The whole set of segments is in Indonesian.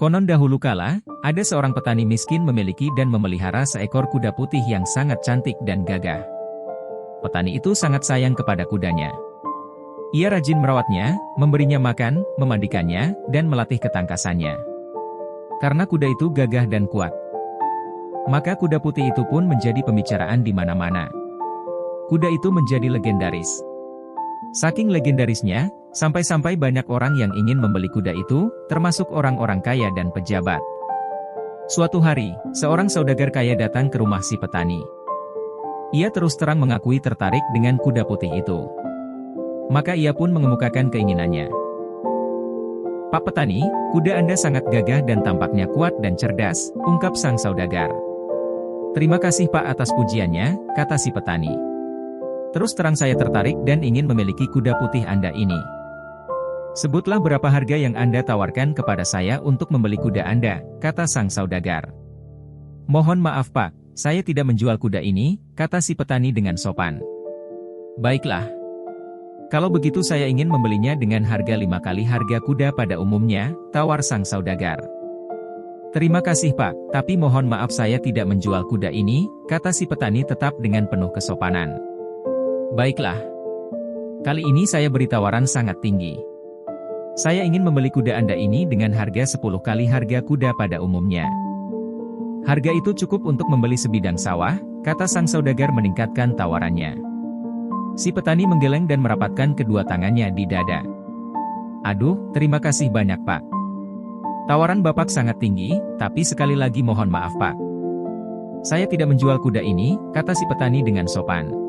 Konon dahulu kala, ada seorang petani miskin memiliki dan memelihara seekor kuda putih yang sangat cantik dan gagah. Petani itu sangat sayang kepada kudanya. Ia rajin merawatnya, memberinya makan, memandikannya, dan melatih ketangkasannya. Karena kuda itu gagah dan kuat, maka kuda putih itu pun menjadi pembicaraan di mana-mana. Kuda itu menjadi legendaris. Saking legendarisnya, sampai-sampai banyak orang yang ingin membeli kuda itu, termasuk orang-orang kaya dan pejabat. Suatu hari, seorang saudagar kaya datang ke rumah si petani. Ia terus terang mengakui tertarik dengan kuda putih itu. Maka ia pun mengemukakan keinginannya. "Pak petani, kuda Anda sangat gagah dan tampaknya kuat dan cerdas," ungkap sang saudagar. "Terima kasih Pak atas pujiannya," kata si petani. "Terus terang saya tertarik dan ingin memiliki kuda putih Anda ini. Sebutlah berapa harga yang Anda tawarkan kepada saya untuk membeli kuda Anda," kata sang saudagar. "Mohon maaf Pak, saya tidak menjual kuda ini," kata si petani dengan sopan. "Baiklah. Kalau begitu saya ingin membelinya dengan harga 5 kali harga kuda pada umumnya," tawar sang saudagar. "Terima kasih Pak, tapi mohon maaf saya tidak menjual kuda ini," kata si petani tetap dengan penuh kesopanan. "Baiklah. Kali ini saya beri tawaran sangat tinggi. Saya ingin membeli kuda Anda ini dengan harga 10 kali harga kuda pada umumnya." "Harga itu cukup untuk membeli sebidang sawah," kata sang saudagar meningkatkan tawarannya. Si petani menggeleng dan merapatkan kedua tangannya di dada. "Aduh, terima kasih banyak Pak. Tawaran Bapak sangat tinggi, tapi sekali lagi mohon maaf Pak. Saya tidak menjual kuda ini," kata si petani dengan sopan.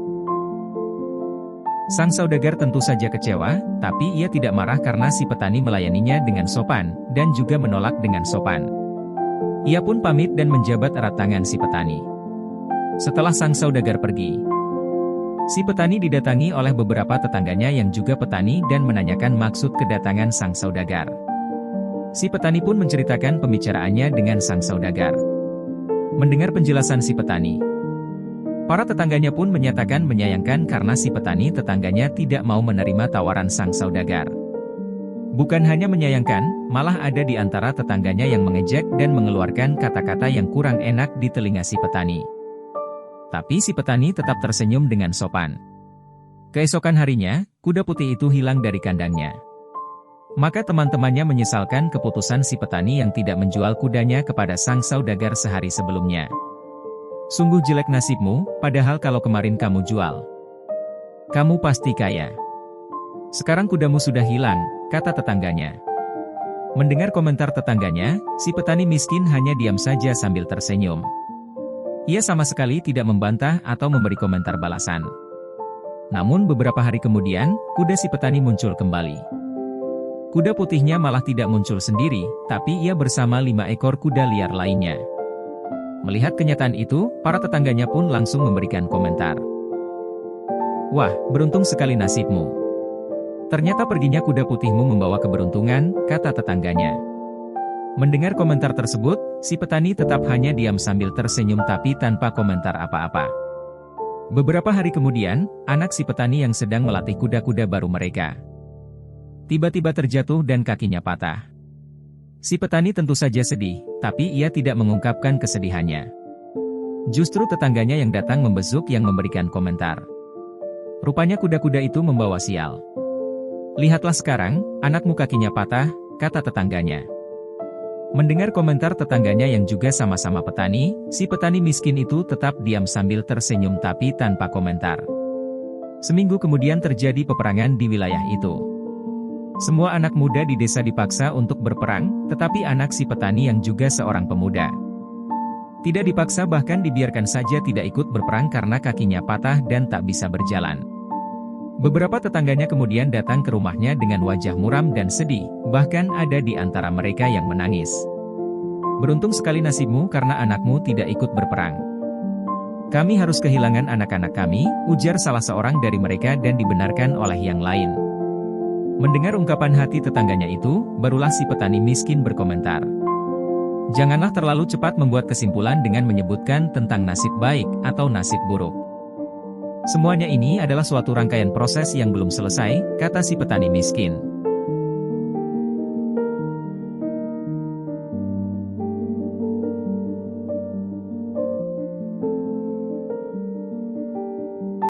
Sang saudagar tentu saja kecewa, tapi ia tidak marah karena si petani melayaninya dengan sopan, dan juga menolak dengan sopan. Ia pun pamit dan menjabat erat tangan si petani. Setelah sang saudagar pergi, si petani didatangi oleh beberapa tetangganya yang juga petani dan menanyakan maksud kedatangan sang saudagar. Si petani pun menceritakan pembicaraannya dengan sang saudagar. Mendengar penjelasan si petani, para tetangganya pun menyatakan menyayangkan karena si petani tetangganya tidak mau menerima tawaran sang saudagar. Bukan hanya menyayangkan, malah ada di antara tetangganya yang mengejek dan mengeluarkan kata-kata yang kurang enak di telinga si petani. Tapi si petani tetap tersenyum dengan sopan. Keesokan harinya, kuda putih itu hilang dari kandangnya. Maka teman-temannya menyesalkan keputusan si petani yang tidak menjual kudanya kepada sang saudagar sehari sebelumnya. "Sungguh jelek nasibmu, padahal kalau kemarin kamu jual, kamu pasti kaya. Sekarang kudamu sudah hilang," kata tetangganya. Mendengar komentar tetangganya, si petani miskin hanya diam saja sambil tersenyum. Ia sama sekali tidak membantah atau memberi komentar balasan. Namun beberapa hari kemudian, kuda si petani muncul kembali. Kuda putihnya malah tidak muncul sendiri, tapi ia bersama 5 ekor kuda liar lainnya. Melihat kenyataan itu, para tetangganya pun langsung memberikan komentar. "Wah, beruntung sekali nasibmu. Ternyata perginya kuda putihmu membawa keberuntungan," kata tetangganya. Mendengar komentar tersebut, si petani tetap hanya diam sambil tersenyum tapi tanpa komentar apa-apa. Beberapa hari kemudian, anak si petani yang sedang melatih kuda-kuda baru mereka tiba-tiba terjatuh dan kakinya patah. Si petani tentu saja sedih, tapi ia tidak mengungkapkan kesedihannya. Justru tetangganya yang datang membesuk yang memberikan komentar. "Rupanya kuda-kuda itu membawa sial. Lihatlah sekarang, anakmu kakinya patah," kata tetangganya. Mendengar komentar tetangganya yang juga sama-sama petani, si petani miskin itu tetap diam sambil tersenyum tapi tanpa komentar. Seminggu kemudian terjadi peperangan di wilayah itu. Semua anak muda di desa dipaksa untuk berperang, tetapi anak si petani yang juga seorang pemuda tidak dipaksa, bahkan dibiarkan saja tidak ikut berperang karena kakinya patah dan tak bisa berjalan. Beberapa tetangganya kemudian datang ke rumahnya dengan wajah muram dan sedih, bahkan ada di antara mereka yang menangis. "Beruntung sekali nasibmu karena anakmu tidak ikut berperang. Kami harus kehilangan anak-anak kami," ujar salah seorang dari mereka dan dibenarkan oleh yang lain. Mendengar ungkapan hati tetangganya itu, barulah si petani miskin berkomentar. "Janganlah terlalu cepat membuat kesimpulan dengan menyebutkan tentang nasib baik atau nasib buruk. Semuanya ini adalah suatu rangkaian proses yang belum selesai," kata si petani miskin.